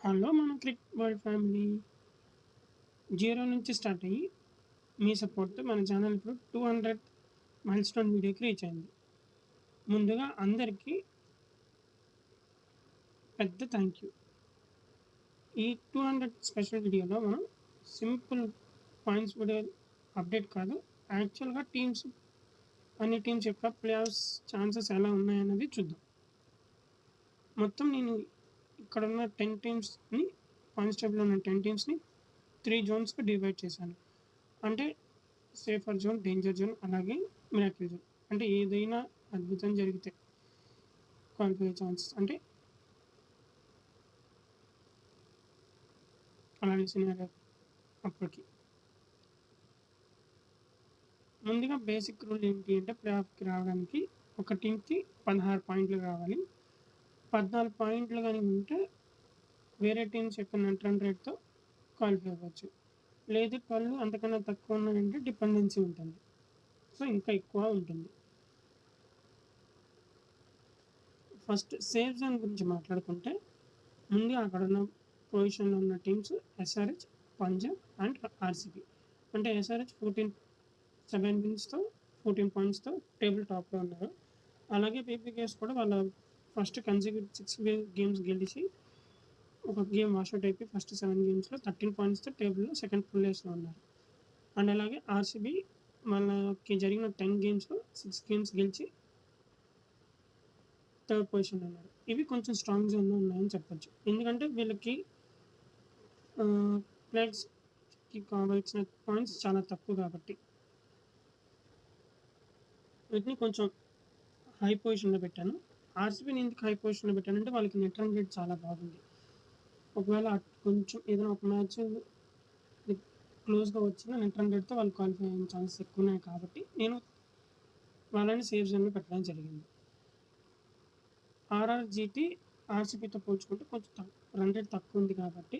Hello మన cricket world family. Zero నుంచి start అయ్యి మీ సపోర్ట్తో మన ఛానల్ ఇప్పుడు 200 మైల్ స్టోన్ వీడియోకి రీచ్ అయింది. ముందుగా అందరికీ పెద్ద థ్యాంక్ యూ. ఈ 200 స్పెషల్ వీడియోలో మనం సింపుల్ పాయింట్స్ వీడియో అప్డేట్ కాదు, యాక్చువల్గా అన్ని టీమ్స్ యొక్క ప్లే ఆఫ్స్ ఛాన్సెస్ ఎలా ఉన్నాయన్నది చూద్దాం. మొత్తం నేను ఇక్కడ ఉన్న 10 టీమ్స్ని, పాయింట్స్ టేబుల్లో ఉన్న 10 టీమ్స్ని 3 జోన్స్కి డివైడ్ చేశాను. అంటే సేఫర్ జోన్, డేంజర్ జోన్, అలాగే మిరాకిల్ జోన్. అంటే ఏదైనా అద్భుతం జరిగితే క్వాలిఫై అయ్యే ఛాన్సెస్, అంటే అలాంటి సినారియో. అప్పటికి ముందుగా బేసిక్ రూల్ ఏంటి అంటే, ప్లే ఆఫ్కి రావడానికి ఒక టీంకి 16 పాయింట్లు కావాలి. 14 పాయింట్లు కానీ ఉంటే వేరే టీమ్స్ యొక్క నెట్ రన్ రేట్తో క్వాలిఫై అవ్వచ్చు. లేదు 12 అంతకన్నా తక్కువ ఉన్నాయంటే డిపెండెన్సీ ఉంటుంది, సో ఇంకా ఎక్కువ ఉంటుంది. ఫస్ట్ సేఫ్ జోన్ గురించి మాట్లాడుకుంటే, ముందు అక్కడ ఉన్న పొజిషన్లో ఉన్న teams SRH, Punjab and RCB. అంటే ఎస్ఆర్హెచ్ 7 విన్స్తో 14 పాయింట్స్తో టేబుల్ టాప్లో ఉన్నారు. అలాగే పీపీకేఎస్ కూడా వాళ్ళ ఫస్ట్ కన్సిక్యూటివ్ 6 గేమ్స్ గెలిచి ఒక గేమ్ వాష్అవుట్ అయిపోయి ఫస్ట్ 7 గేమ్స్లో 13 పాయింట్స్తో టేబుల్లో సెకండ్ ప్లేస్లో ఉన్నారు. అండ్ అలాగే ఆర్సీబీ వాళ్ళకి జరిగిన 10 గేమ్స్లో 6 గేమ్స్ గెలిచి థర్డ్ పొజిషన్లో ఉన్నారు. ఇవి కొంచెం స్ట్రాంగ్ జోన్లో ఉన్నాయని చెప్పొచ్చు, ఎందుకంటే వీళ్ళకి ప్లేయర్స్కి కావాల్సిన పాయింట్స్ చాలా తక్కువ కాబట్టి. వీటిని కొంచెం హై పొజిషన్లో పెట్టాను. ఆర్సీబీని ఎందుకు హై పొజిషన్లో పెట్టానంటే, వాళ్ళకి నెట్ రన్ రేట్ చాలా బాగుంది. ఒకవేళ కొంచెం ఏదైనా ఒక మ్యాచ్ క్లోజ్గా వచ్చిన నెట్ రన్ రేట్తో వాళ్ళు క్వాలిఫై అయ్యే ఛాన్సెస్ ఎక్కువ ఉన్నాయి కాబట్టి నేను వాళ్ళని సేఫ్ జోన్లో పెట్టడం జరిగింది. జీటీ ఆర్సీబీతో పోల్చుకుంటే కొంచెం రన్ రేట్ తక్కువ ఉంది కాబట్టి,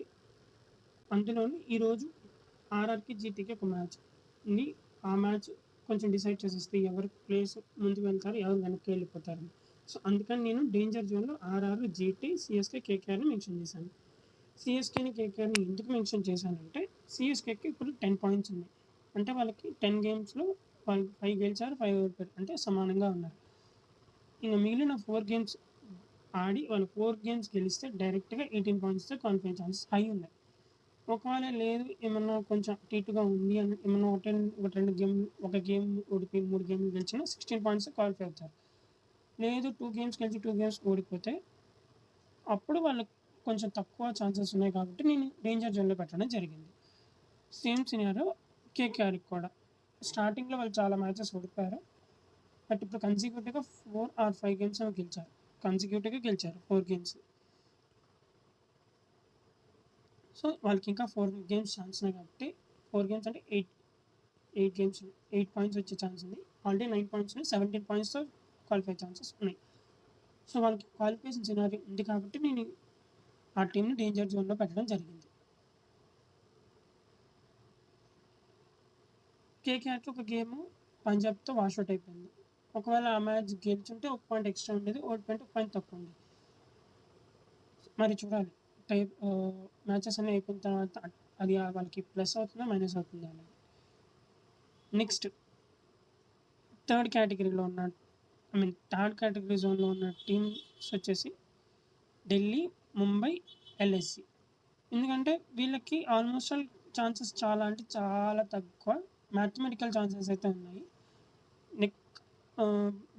అందులోని ఈరోజు ఆర్ఆర్కి జీటీకి ఒక మ్యాచ్ ఉంది. ఆ మ్యాచ్ కొంచెం డిసైడ్ చేసేస్తే ఎవరు ప్లేస్ ముందుకు వెళ్తారు, ఎవరు వెనక్కి వెళ్ళిపోతారు. సో అందుకని నేను డేంజర్ జోన్లో ఆర్ఆర్, జీటీ, సిఎస్కే, కేకేఆర్ని మెన్షన్ చేశాను. సిఎస్కేని, కేకేఆర్ని ఎందుకు మెన్షన్ చేశానంటే, సిఎస్కేకి ఇప్పుడు 10 పాయింట్స్ ఉన్నాయి. అంటే వాళ్ళకి 10 గేమ్స్లో వాళ్ళు 5 గెలిచారు, 5 ఓడిపోయారు, అంటే సమానంగా ఉన్నారు. ఇంకా మిగిలిన 4 గేమ్స్ ఆడి వాళ్ళు 4 గేమ్స్ గెలిస్తే డైరెక్ట్గా 18 పాయింట్స్తో క్వాలిఫై ఛాన్సెస్ హై ఉన్నాయి. ఒకవేళ లేదు ఏమన్నా కొంచెం టీటుగా ఉంది అని ఏమన్నా ఒక గేమ్ ఓడిపోయి 3 గేమ్లు గెలిచినా 16 పాయింట్స్ క్వాలిఫై అవుతారు. లేదు 2 గేమ్స్ గెలిచి 2 గేమ్స్ ఓడిపోతే అప్పుడు వాళ్ళకి కొంచెం తక్కువ ఛాన్సెస్ ఉన్నాయి కాబట్టి నేను డేంజర్ జోన్లో పెట్టడం జరిగింది. సేమ్ సినారియో కేకేఆర్కి కూడా. స్టార్టింగ్లో వాళ్ళు చాలా మ్యాచెస్ ఓడిపోయారు, బట్ ఇప్పుడు కన్సిక్యూటివ్గా 4 or 5 గేమ్స్ గెలిచారు. కన్సిక్యూటివ్గా గెలిచారు 4 గేమ్స్. సో వాళ్ళకి ఇంకా 4 గేమ్స్ ఛాన్స్ ఉన్నాయి కాబట్టి, 4 గేమ్స్ అంటే 8 గేమ్స్, 8 పాయింట్స్ వచ్చే ఛాన్స్ ఉంది. ఆల్రెడీ 9 పాయింట్స్ ఉన్నాయి, 17 పాయింట్స్తో క్వాలిఫై ఛాన్సెస్ ఉన్నాయి. సో వాళ్ళకి క్వాలిఫికేషన్ సినారీ ఉంది కాబట్టి నేను ఆ టీంని డేంజర్ జోన్లో పెట్టడం జరిగింది. కేకేఆర్కి ఒక గేమ్ పంజాబ్తో వాష్అవుట్ అయిపోయింది. ఒకవేళ ఆ మ్యాచ్ గెలిచుంటే 1 పాయింట్ ఎక్స్ట్రా ఉండేది, ఓడిపోయింటే 1 పాయింట్ తక్కువ ఉండేది. మరి చూడాలి మ్యాచెస్ అన్నీ అయిపోయిన తర్వాత అది వాళ్ళకి ప్లస్ అవుతుందా మైనస్ అవుతుందా అనేది. నెక్స్ట్ థర్డ్ కేటగిరీ జోన్లో ఉన్న టీమ్స్ వచ్చేసి ఢిల్లీ, ముంబై, ఎల్ఎస్సి. ఎందుకంటే వీళ్ళకి ఆల్మోస్ట్ ఆల్ ఛాన్సెస్ చాలా అంటే చాలా తక్కువ మ్యాథమెటికల్ ఛాన్సెస్ అయితే ఉన్నాయి.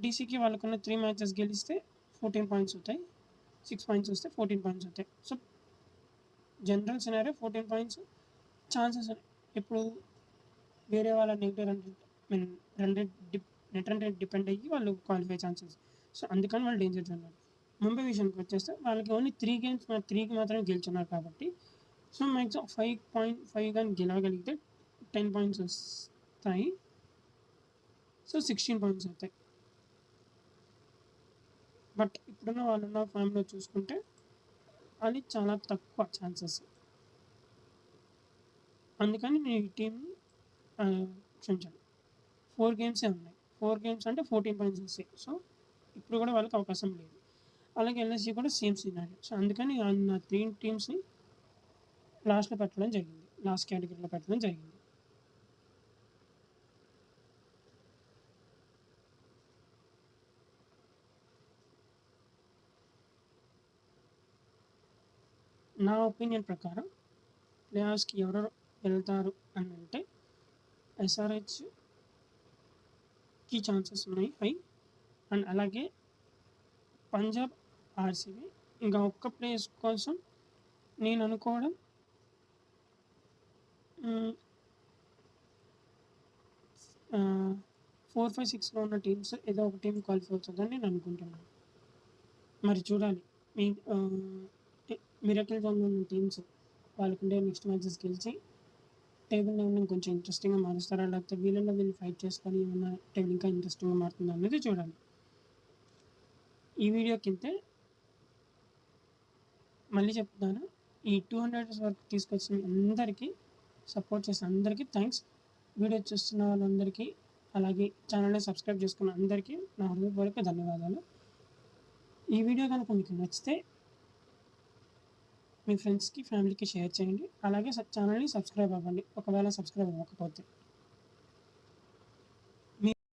డీసీకి వాళ్ళకున్న 3 మ్యాచెస్ గెలిస్తే 14 పాయింట్స్ అవుతాయి, 6 పాయింట్స్ వస్తే 14 పాయింట్స్ అవుతాయి. So general scenario 14 points chances. ఇప్పుడు వేరే వాళ్ళ నెట్ రన్ రేట్ డిపెండ్ అయ్యి వాళ్ళు క్వాలిఫై ఛాన్సెస్. సో అందుకని వాళ్ళు డేంజర్ జోన్. ముంబై విషయానికి వచ్చేస్తే వాళ్ళకి ఓన్లీ 3 గేమ్స్ 3కి మాత్రమే గెలుచున్నారు కాబట్టి, సో మ్యాక్సిమం 5 కానీ గెలవగలిగితే 10 పాయింట్స్ వస్తాయి. సో 16 పాయింట్స్ అవుతాయి. బట్ ఇప్పుడున్న వాళ్ళున్న ఫామ్లో చూసుకుంటే అది చాలా తక్కువ ఛాన్సెస్. అందుకని నేను ఈ టీంని క్షమించాను, 4 గేమ్సే ఉన్నాయి. 4 గేమ్స్ అంటే 14 పాయింట్స్ వస్తాయి. సో ఇప్పుడు కూడా వాళ్ళకి అవకాశం లేదు. అలాగే ఎల్ఎస్జీ కూడా సేమ్ సినారియో. సో అందుకని నా 3 టీమ్స్ని లాస్ట్‌లో పెట్టడం జరిగింది. లాస్ట్ కేటగిరీలో పెట్టడం జరిగింది. నా ఒపీనియన్ ప్రకారం ప్లేఆఫ్స్‌కి ఎవరెవరు వెళ్తారు అని అంటే ఎస్ఆర్‌హెచ్‌కి ఛాన్సెస్ ఉన్నాయి హై. అండ్ అలాగే పంజాబ్, ఆర్‌సీబీ. ఇంకా ఒక్క ప్లేస్ కోసం నేను అనుకోవడం 4, 5, 6లో ఉన్న టీమ్స్ ఏదో ఒక టీమ్ క్వాలిఫై అవుతుందని నేను అనుకుంటున్నాను. మరి చూడాలి. మీ మిరాకిల్ జోన్‌లో ఉన్న టీమ్స్ వాళ్ళకుండే నెక్స్ట్ మ్యాచెస్ గెలిచి టేబుల్‌ని ఏమన్నా కొంచెం ఇంట్రెస్టింగ్‌గా మారుస్తారా? లేకపోతే వీళ్ళలో వీళ్ళు ఫైట్ చేసుకొని ఏమన్నా టేబుల్ ఇంకా ఇంట్రెస్టింగ్‌గా మారుతుందా అనేది చూడాలి. ఈ వీడియో కింతే మళ్ళీ చెప్తున్నాను. ఈ 200 వరకు తీసుకొచ్చిన అందరికీ, సపోర్ట్ చేసిన అందరికీ థ్యాంక్స్. వీడియో చూస్తున్న వాళ్ళందరికీ, అలాగే ఛానల్‌ని సబ్స్క్రైబ్ చేసుకున్న అందరికీ నా హృదయపూర్వక ధన్యవాదాలు. ఈ వీడియో కనుక మీకు నచ్చితే మీ ఫ్రెండ్స్‌కి, ఫ్యామిలీకి షేర్ చేయండి. అలాగే ఛానల్‌ని సబ్స్క్రైబ్ అవ్వండి ఒకవేళ సబ్స్క్రైబ్ అవ్వకపోతే.